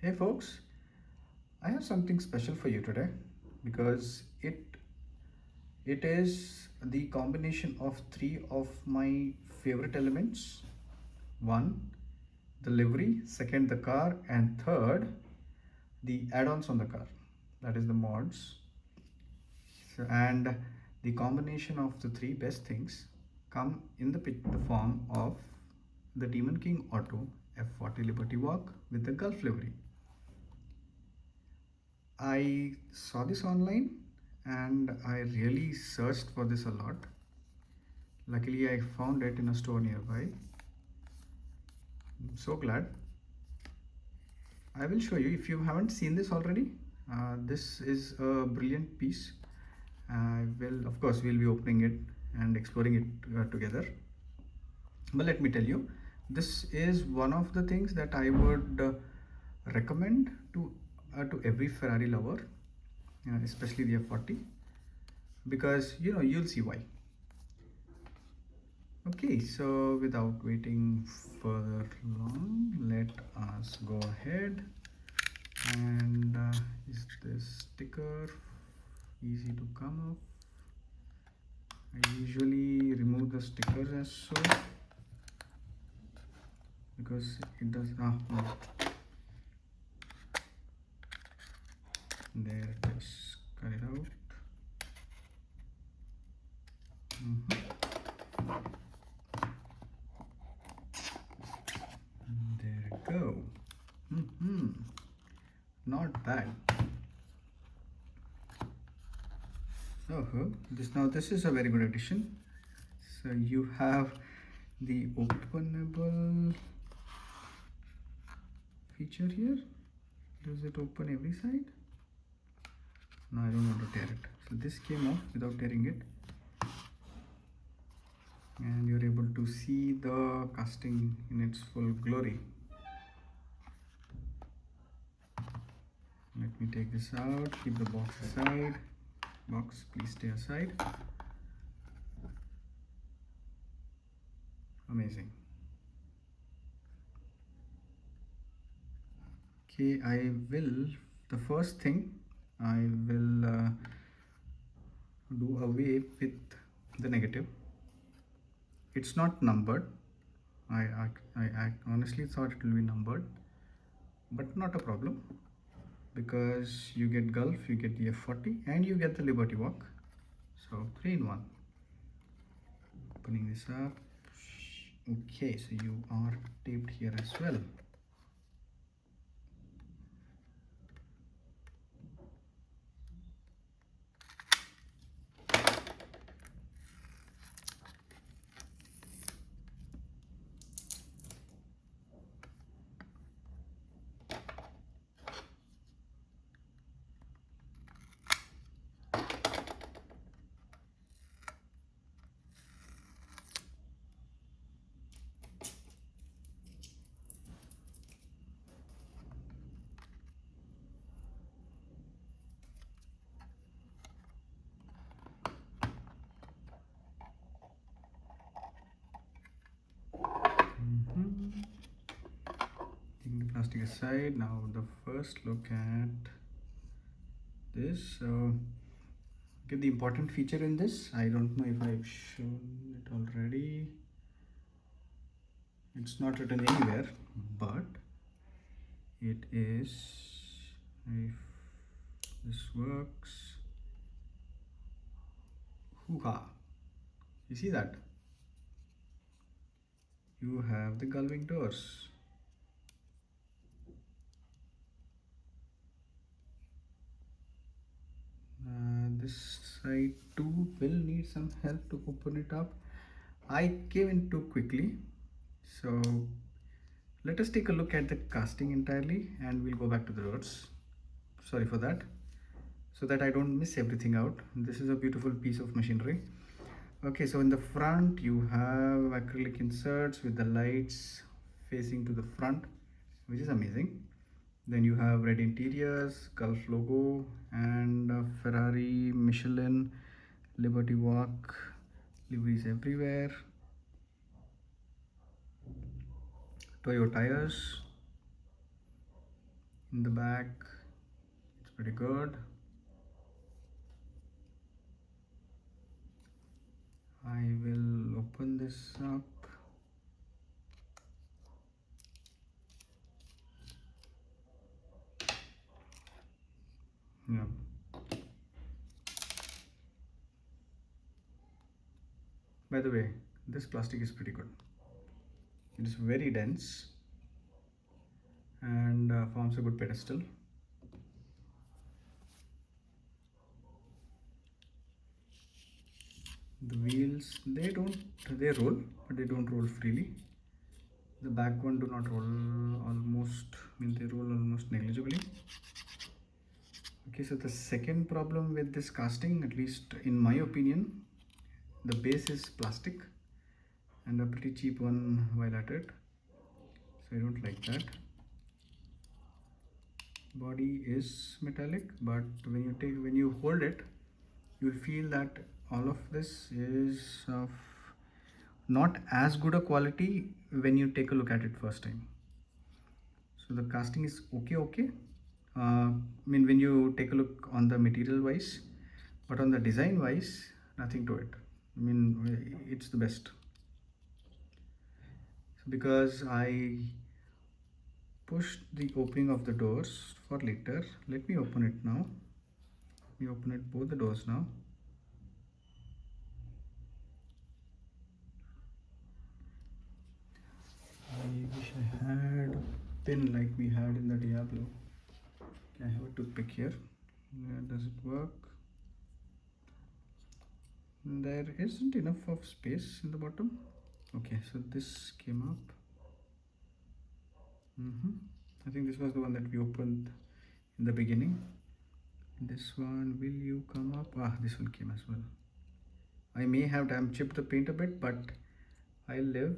Hey folks, I have something special for you today because it is the combination of three of my favorite elements. One, the livery, second the car, and third, the add-ons on the car. That is the mods. And the combination of the three best things come in the form of the Demon King Auto F40 Liberty Walk with the Gulf livery. I saw this online and I really searched for this a lot. Luckily, I found it in a store nearby. I'm so glad. I will show you if you haven't seen this already. This is a brilliant piece. Of course, we'll be opening it and exploring it together. But let me tell you, this is one of the things that I would recommend to every Ferrari lover, especially the F40, because you'll see why. Okay, so without waiting further long, let us go ahead and is this sticker easy to come off? I usually remove the stickers as so because it does no. There it is, cut it out. There we go. Not bad. This is a very good addition. So you have the openable feature here. Does it open every side? No, I don't want to tear it. So this came off without tearing it. And you're able to see the casting in its full glory. Let me take this out, keep the box aside. Box, please stay aside. Amazing. Okay, the first thing I will do away with the negative. It's not numbered. I honestly thought it will be numbered, but not a problem because you get Gulf, you get the F40, and you get the Liberty Walk. So 3 in 1. Opening this up. Okay, so you are taped here as well. Taking the plastic aside, now the first look at this. So get the important feature in this. I don't know if I've shown it already. It's not written anywhere, but it is, if this works, hoo-ha, you see that? You have the gullwing doors. This side too will need some help to open it up. I came in too quickly, so let us take a look at the casting entirely and we'll go back to the doors. Sorry for that, so that I don't miss everything out. This is a beautiful piece of machinery. Okay, so in the front you have acrylic inserts with the lights facing to the front, which is amazing. Then you have red interiors, Gulf logo, and Ferrari, Michelin, Liberty Walk, liveries everywhere. Toyo tires. In the back, it's pretty good. I will open this up. Yeah. By the way, this plastic is pretty good. It is very dense and forms a good pedestal. The wheels, they roll, but they don't roll freely. The back one do not roll almost, they roll almost negligibly. Okay, so the second problem with this casting, at least in my opinion, the base is plastic and a pretty cheap one while at it. So I don't like that. Body is metallic, but when you hold it, you'll feel that all of this is of not as good a quality when you take a look at it first time. So the casting is okay. When you take a look on the material wise, but on the design wise, nothing to it. It's the best. So because I pushed the opening of the doors for later, let me open it now. Let me open it both the doors now. I wish I had a pin like we had in the Diablo. I have a toothpick here. Does it work? There isn't enough of space in the bottom. Okay, so this came up. I think this was the one that we opened in the beginning. This one, will you come up? This one came as well. I may have damn chipped the paint a bit, but I'll live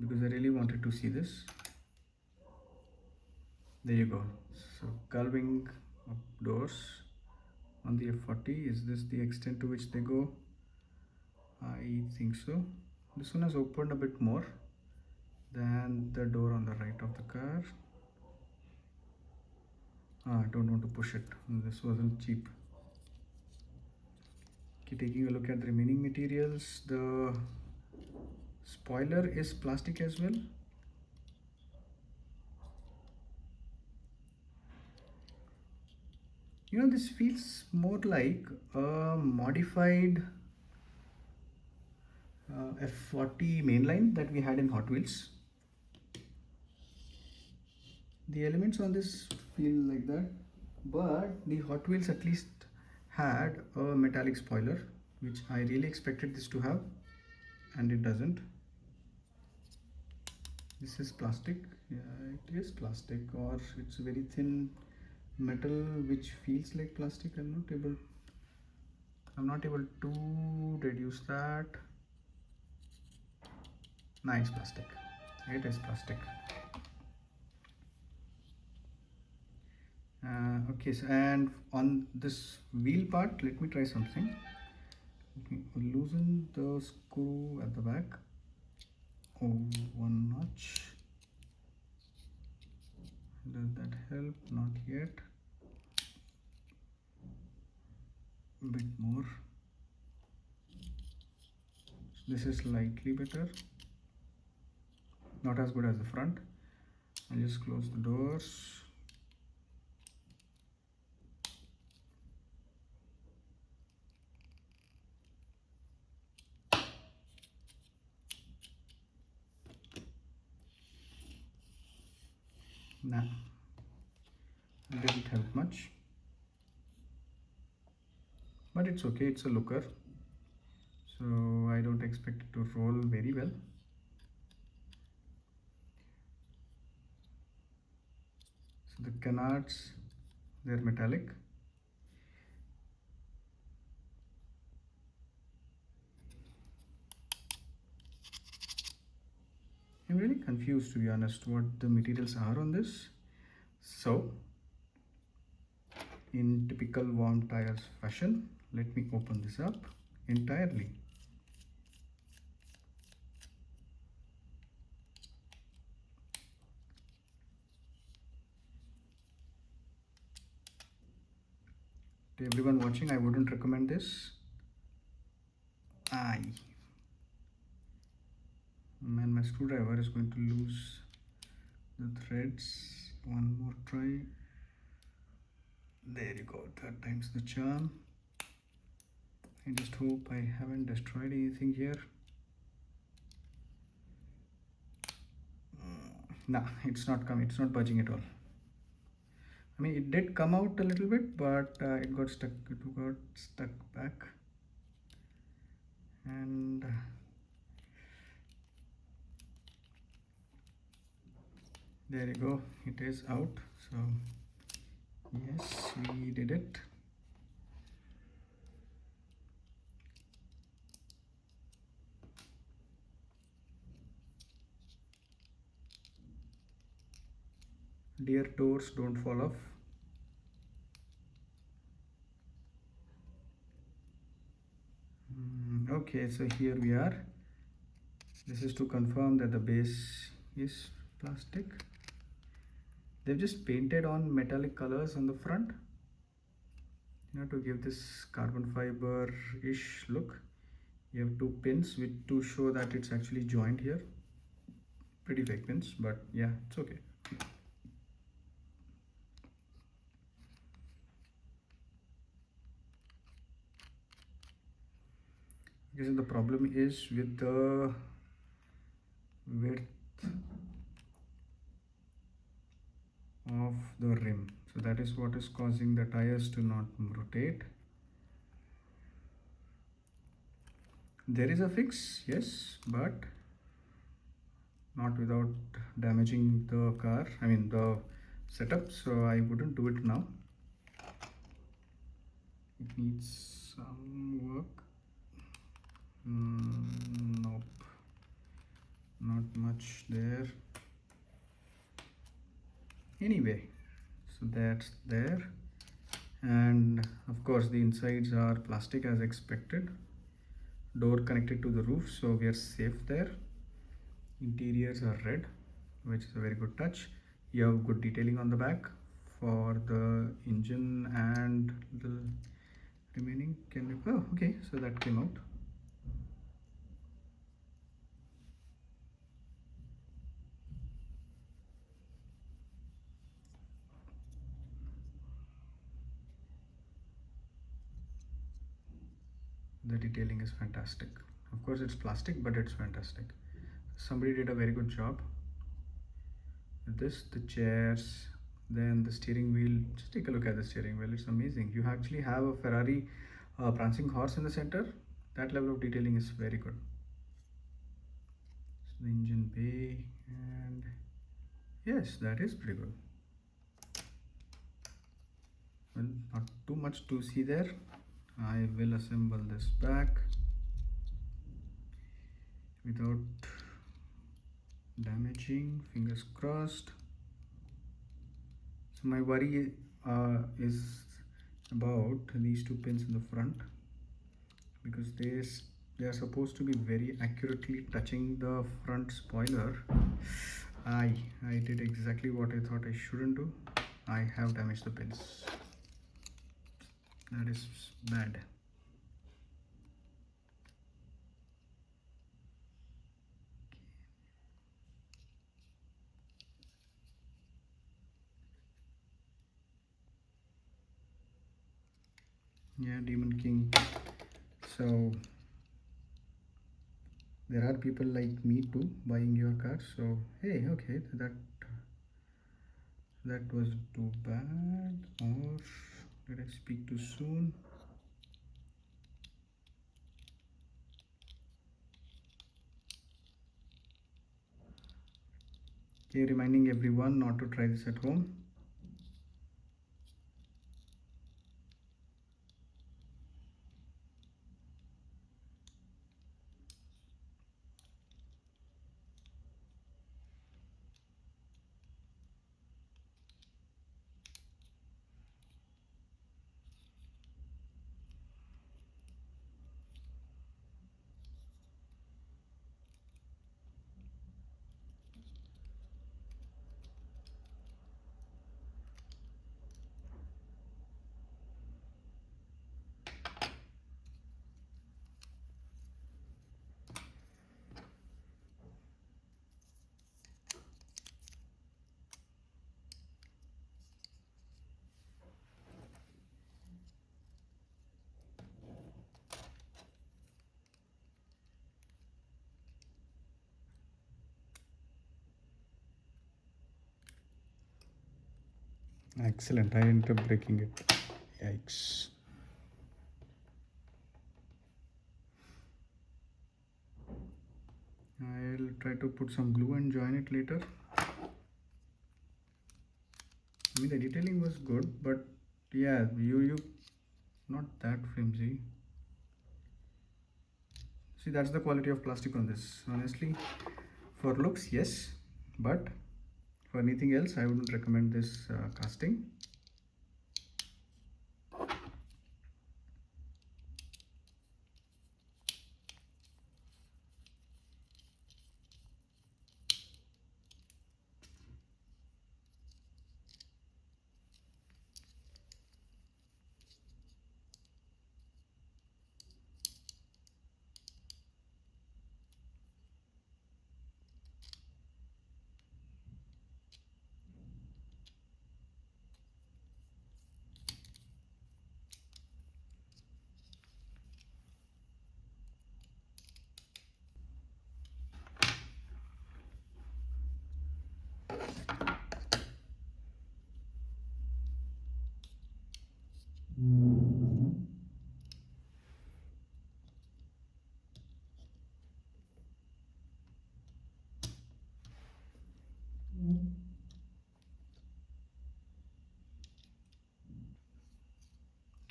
because I really wanted to see this. There you go. So curving of doors on the F40. Is this the extent to which they go? I think so. This one has opened a bit more than the door on the right of the car. I don't want to push it. This wasn't cheap. Okay, taking a look at the remaining materials, the spoiler is plastic as well. This feels more like a modified F40 mainline that we had in Hot Wheels. The elements on this feel like that, but the Hot Wheels at least had a metallic spoiler, which I really expected this to have, and it doesn't. This is plastic. Yeah, it is plastic, or it's very thin metal which feels like plastic. I'm not able to reduce that. Nice plastic. It is plastic. Okay, so and on this wheel part, let me try something. Let me loosen the screw at the back. Oh, one notch. Does that help? Not yet. A bit more. This is slightly better. Not as good as the front. I'll just close the doors. Nah, it didn't help much. But it's okay, it's a looker. So I don't expect it to roll very well. So the canards, they're metallic. I'm really confused, to be honest, what the materials are on this. So, in typical warm tires fashion, let me open this up entirely. To everyone watching, I wouldn't recommend this. Aye. Man, my screwdriver is going to lose the threads. One more try. There you go, third time's the charm. I just hope I haven't destroyed anything here. Nah, it's not coming, it's not budging at all. I mean, it did come out a little bit, but it got stuck back. And there you go, it is out. So yes, we did it. Dear doors, don't fall off. Okay, so here we are. This is to confirm that the base is plastic. They've just painted on metallic colors on the front, to give this carbon fiber-ish look. You have two pins to show that it's actually joined here. Pretty fake pins, but yeah, it's okay. I guess the problem is with the width of the rim. So that is what is causing the tires to not rotate. There is a fix, yes, but not without damaging the car, I mean the setup, so I wouldn't do it now. It needs some work. Nope, not much there. Anyway, so that's there, and of course the insides are plastic as expected. Door connected to the roof, so we are safe there. Interiors are red, which is a very good touch. You have good detailing on the back for the engine and the remaining. Oh, okay, so that came out. The detailing is fantastic. Of course it's plastic, but it's fantastic. Somebody did a very good job with this. The chairs, then the steering wheel. Just take a look at the steering wheel, it's amazing. You actually have a Ferrari prancing horse in the center. That level of detailing is very good. So the engine bay, and yes, that is pretty good. Well, not too much to see there. I will assemble this back without damaging, fingers crossed. So my worry is about these two pins in the front, because they are supposed to be very accurately touching the front spoiler. I did exactly what I thought I shouldn't do. I have damaged the pins. That is bad. Yeah, Demon King. So there are people like me too buying your car. So hey, okay, that was too bad, or did I speak too soon? Okay, reminding everyone not to try this at home. Excellent. I ended up breaking it. Yikes. I'll try to put some glue and join it later. I mean, the detailing was good, but yeah, you not that flimsy. See, that's the quality of plastic on this. Honestly, for looks, yes, but for anything else, I wouldn't recommend this casting.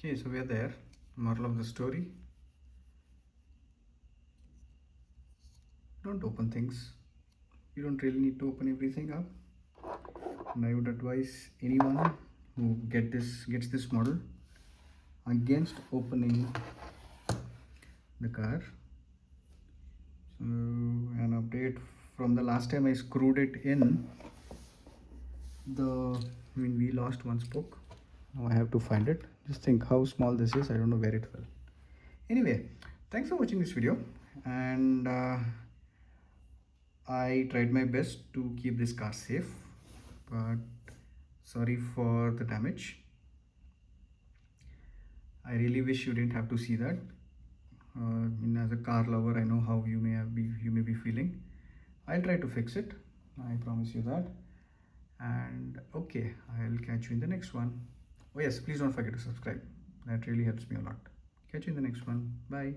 Okay, so we are there. Moral of the story: don't open things. You don't really need to open everything up. And I would advise anyone who gets this model against opening the car. So an update from the last time I screwed it in. We lost one spoke. Now I have to find it. Just think how small this is. I don't know where it fell. Anyway, thanks for watching this video, and I tried my best to keep this car safe, but sorry for the damage. I really wish you didn't have to see that. As a car lover, I know how you may be feeling. I'll try to fix it. I promise you that. And okay, I'll catch you in the next one. Oh yes, please don't forget to subscribe. That really helps me a lot. Catch you in the next one. Bye.